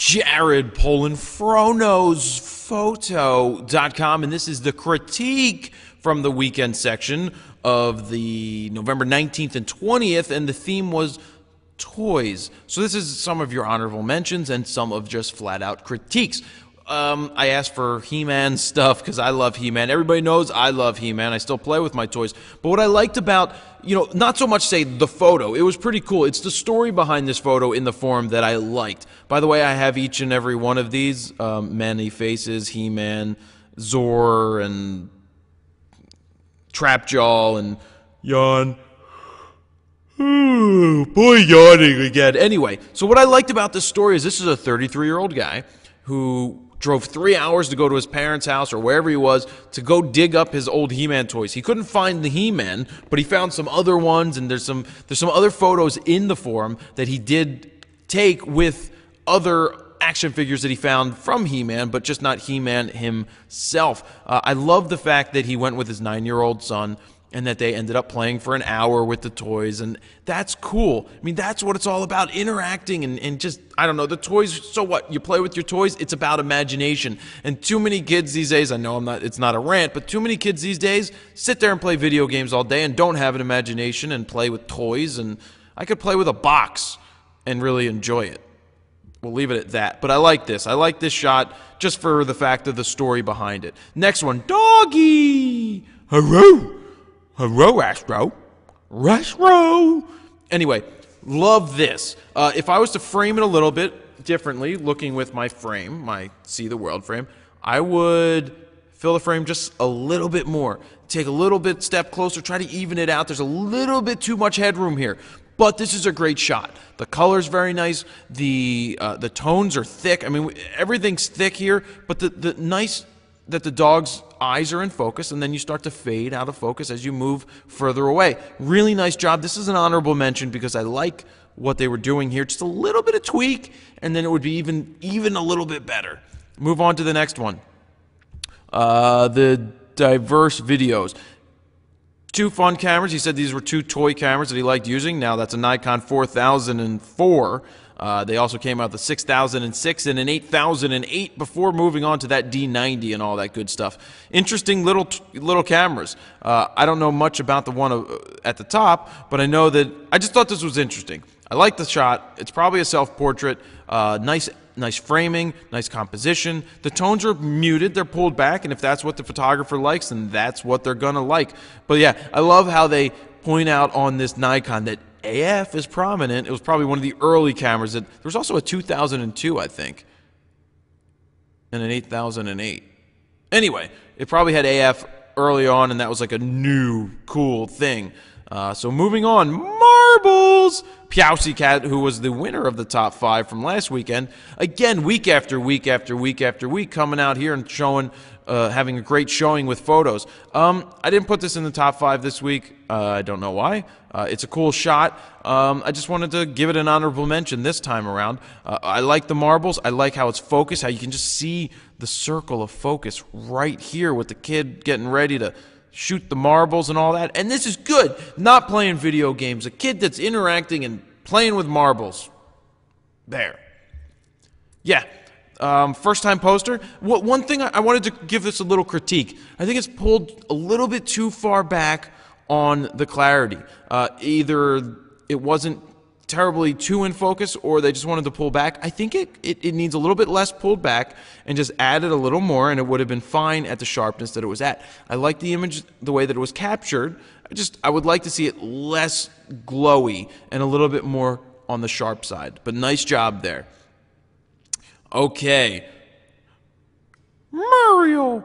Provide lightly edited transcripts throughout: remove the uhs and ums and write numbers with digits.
Jared Polinfronosphoto.com, and this is the critique from the weekend section of the November 19th and 20th, and the theme was toys. So this is some of your honorable mentions and some of just flat-out critiques. I asked for He-Man stuff because I love He-Man. Everybody knows I love He-Man. I still play with my toys. But what I liked about, not so much say the photo. It was pretty cool. It's the story behind this photo in the form that I liked. By the way, I have each and every one of these. Man-E-Faces, He-Man, Zor, and Trapjaw, and Yawn. Oh, boy, yawning again. Anyway, so what I liked about this story is this is a 33-year-old guy who drove 3 hours to go to his parents' house or wherever he was to go dig up his old He-Man toys. He couldn't find the He-Man, but he found some other ones, and there's some other photos in the forum that he did take with other action figures that he found from He-Man, but just not He-Man himself. I love the fact that he went with his 9-year-old son and that they ended up playing for an hour with the toys, and that's cool. I mean, that's what it's all about, interacting and just, I don't know, the toys, so what? You play with your toys, it's about imagination. And too many kids these days, I know it's not a rant, but too many kids these days sit there and play video games all day and don't have an imagination and play with toys, and I could play with a box and really enjoy it. We'll leave it at that. But I like this. I like this shot just for the fact of the story behind it. Next one, Doggy! Hello! Hello, Astro. Restro. Anyway, love this. If I was to frame it a little bit differently, looking with my frame, my See the World frame, I would fill the frame just a little bit more. Take a little bit step closer, try to even it out. There's a little bit too much headroom here. But this is a great shot. The color's very nice. The tones are thick. I mean, everything's thick here, but the nice that the dog's eyes are in focus, and then you start to fade out of focus as you move further away. Really nice job. This is an honorable mention because I like what they were doing here. Just a little bit of tweak, and then it would be even a little bit better. Move on to the next one. The diverse videos. 2 fun cameras. He said these were 2 toy cameras that he liked using. Now that's a Nikon 4004. They also came out the 6006 and an 8008 before moving on to that D90 and all that good stuff. Interesting little cameras. I don't know much about the one at the top, but I know that I just thought this was interesting. I like the shot. It's probably a self-portrait. Nice framing, nice composition. The tones are muted, they're pulled back, and if that's what the photographer likes, then that's what they're gonna like. But yeah, I love how they point out on this Nikon that AF is prominent. It was probably one of the early cameras. There was also a 2002, I think, and an 8008. Anyway, it probably had AF early on, and that was like a new, cool thing. So moving on, marbles! Powsy Cat, who was the winner of the top 5 from last weekend, again, week after week after week after week, coming out here and showing, having a great showing with photos. I didn't put this in the top 5 this week. I don't know why. It's a cool shot. I just wanted to give it an honorable mention this time around. I like the marbles. I like how it's focused, how you can just see the circle of focus right here with the kid getting ready to shoot the marbles and all that. And this is good. Not playing video games. A kid that's interacting and playing with marbles. There. Yeah. First time poster. One thing I wanted to give this a little critique. I think it's pulled a little bit too far back on the clarity. Either it wasn't terribly too in focus, or they just wanted to pull back. I think it needs a little bit less pulled back and just added a little more, and it would have been fine at the sharpness that it was at. I like the image, the way that it was captured. I would like to see it less glowy and a little bit more on the sharp side. But nice job there. Okay. Mario,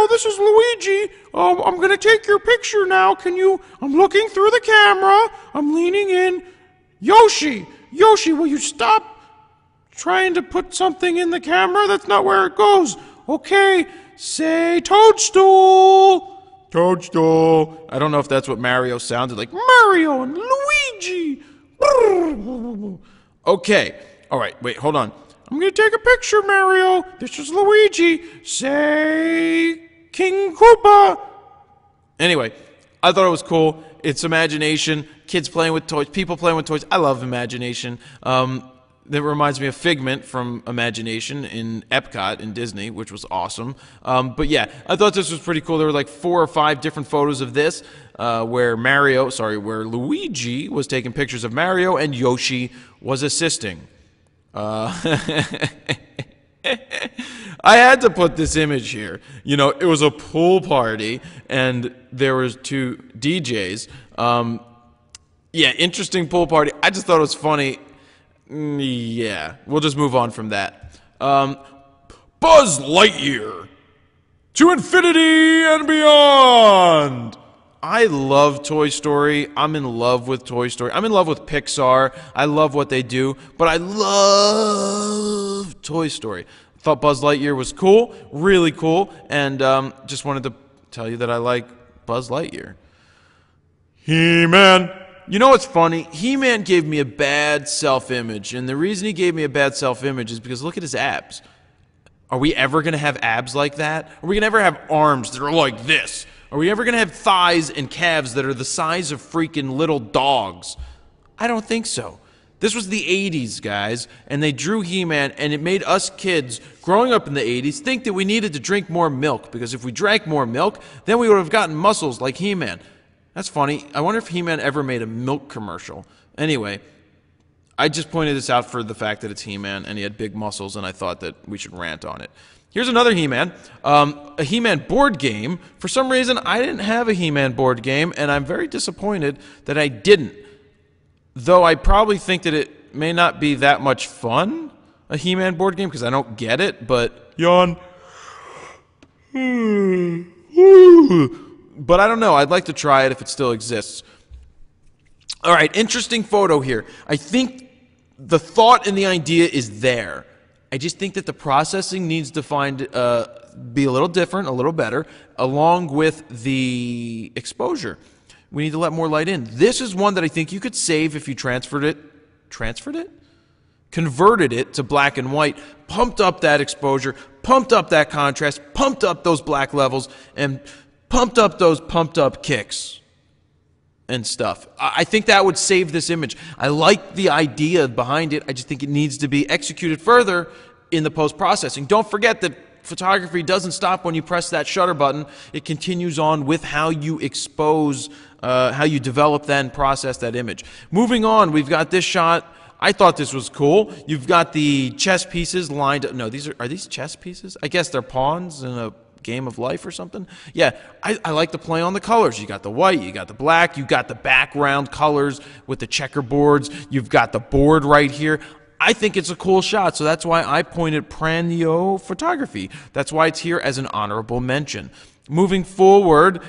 this is Luigi. I'm going to take your picture now. I'm looking through the camera. I'm leaning in. Yoshi, will you stop trying to put something in the camera? That's not where it goes. Okay, say Toadstool. Toadstool. I don't know if that's what Mario sounded like. Mario and Luigi. Okay. All right, wait, hold on. I'm going to take a picture, Mario. This is Luigi. Say King Koopa. Anyway, I thought it was cool. It's imagination. Kids playing with toys. People playing with toys. I love imagination. that reminds me of Figment from Imagination in Epcot in Disney, which was awesome. But yeah, I thought this was pretty cool. There were like 4 or 5 different photos of this, where Luigi was taking pictures of Mario and Yoshi was assisting. I had to put this image here. You know, it was a pool party, and there was 2 DJs. Yeah, interesting pool party. I just thought it was funny. Yeah, we'll just move on from that. Buzz Lightyear to infinity and beyond. I love Toy Story. I'm in love with Toy Story. I'm in love with Pixar. I love what they do, but I love Toy Story. Thought Buzz Lightyear was cool, really cool, and just wanted to tell you that I like Buzz Lightyear. He-Man. You know what's funny? He-Man gave me a bad self-image, and the reason he gave me a bad self-image is because look at his abs. Are we ever going to have abs like that? Are we going to ever have arms that are like this? Are we ever going to have thighs and calves that are the size of freaking little dogs? I don't think so. This was the 80s, guys, and they drew He-Man, and it made us kids growing up in the 80s think that we needed to drink more milk, because if we drank more milk, then we would have gotten muscles like He-Man. That's funny. I wonder if He-Man ever made a milk commercial. Anyway, I just pointed this out for the fact that it's He-Man, and he had big muscles, and I thought that we should rant on it. Here's another He-Man, a He-Man board game. For some reason, I didn't have a He-Man board game, and I'm very disappointed that I didn't. Though I probably think that it may not be that much fun, a He-Man board game, because I don't get it, but yawn. But I don't know. I'd like to try it if it still exists. All right, interesting photo here. I think the thought and the idea is there. I just think that the processing needs to be a little different, a little better, along with the exposure. We need to let more light in. This is one that I think you could save if you converted it to black and white, pumped up that exposure, pumped up that contrast, pumped up those black levels, and pumped up those pumped up kicks and stuff. I think that would save this image. I like the idea behind it. I just think it needs to be executed further in the post-processing. Don't forget that photography doesn't stop when you press that shutter button. It continues on with how you expose, how you develop then process that image. Moving on, we've got this shot. I thought this was cool. You've got the chess pieces lined up. No, are these chess pieces? I guess they're pawns in a game of life or something. Yeah, I like the play on the colors. You got the white, you got the black, you got the background colors with the checkerboards. You've got the board right here. I think it's a cool shot, so that's why I pointed Pranio Photography. That's why it's here as an honorable mention. Moving forward,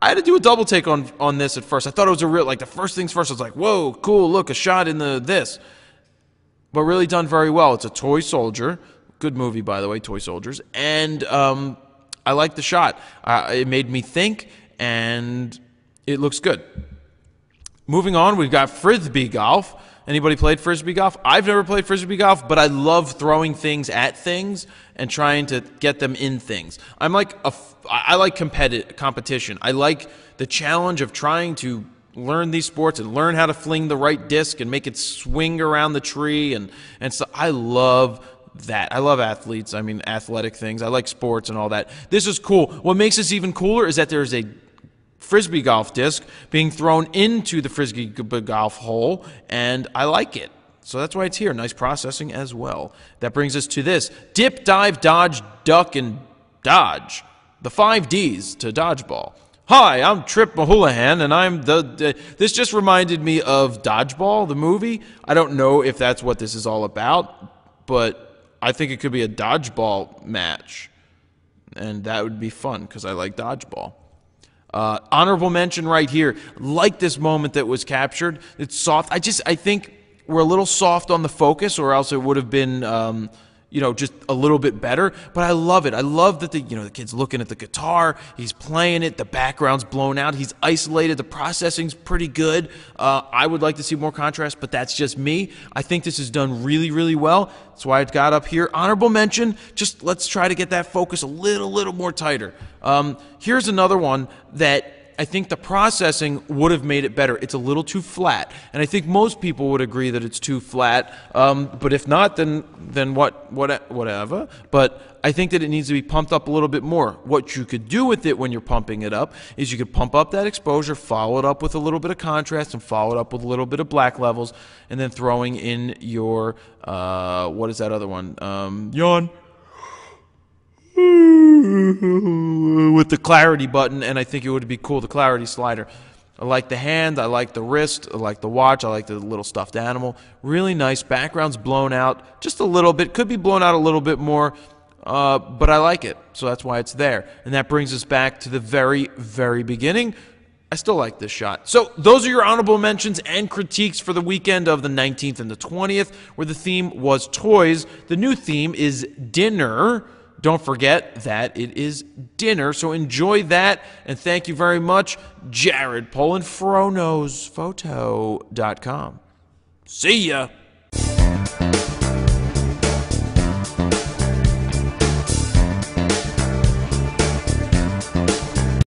I had to do a double take on this at first. I thought it was a real, like the first things first, I was like, whoa, cool, look, a shot in this. But really done very well. It's a toy soldier. Good movie, by the way, Toy Soldiers. And I like the shot. It made me think, and it looks good. Moving on, we've got Frisbee Golf. Anybody played Frisbee Golf? I've never played Frisbee Golf, but I love throwing things at things and trying to get them in things. I like competition. I like the challenge of trying to learn these sports and learn how to fling the right disc and make it swing around the tree. And so I love that. I love athletes. I mean, athletic things. I like sports and all that. This is cool. What makes this even cooler is that there's a Frisbee golf disc being thrown into the Frisbee golf hole, and I like it. So that's why it's here. Nice processing as well. That brings us to this. Dip, dive, dodge, duck, and dodge. The 5 Ds to dodgeball. Hi, I'm Trip Mahulahan, and I'm this just reminded me of Dodgeball, the movie. I don't know if that's what this is all about, but I think it could be a dodgeball match, and that would be fun because I like dodgeball. Honorable mention right here. Like this moment that was captured. It's soft. I think we're a little soft on the focus, or else it would have been, just a little bit better. But I love it. I love that the kid's looking at the guitar. He's playing it. The background's blown out. He's isolated. The processing's pretty good. I would like to see more contrast, but that's just me. I think this is done really, really well. That's why it got up here. Honorable mention. Just let's try to get that focus a little more tighter. Here's another one that I think the processing would have made it better. It's a little too flat, and I think most people would agree that it's too flat. But if not, then whatever. But I think that it needs to be pumped up a little bit more. What you could do with it when you're pumping it up is you could pump up that exposure, follow it up with a little bit of contrast, and follow it up with a little bit of black levels, and then throwing in your what is that other one? Yawn. With the clarity button, and I think it would be cool, the clarity slider. I like the hand, I like the wrist, I like the watch, I like the little stuffed animal. Really nice. Background's blown out just a little bit. Could be blown out a little bit more, but I like it, so that's why it's there. And that brings us back to the very, very beginning. I still like this shot. So those are your honorable mentions and critiques for the weekend of the 19th and the 20th, where the theme was toys. The new theme is dinner. Don't forget that it is dinner, so enjoy that, and thank you very much, Jared Polin, FroKnowsPhoto.com. See ya!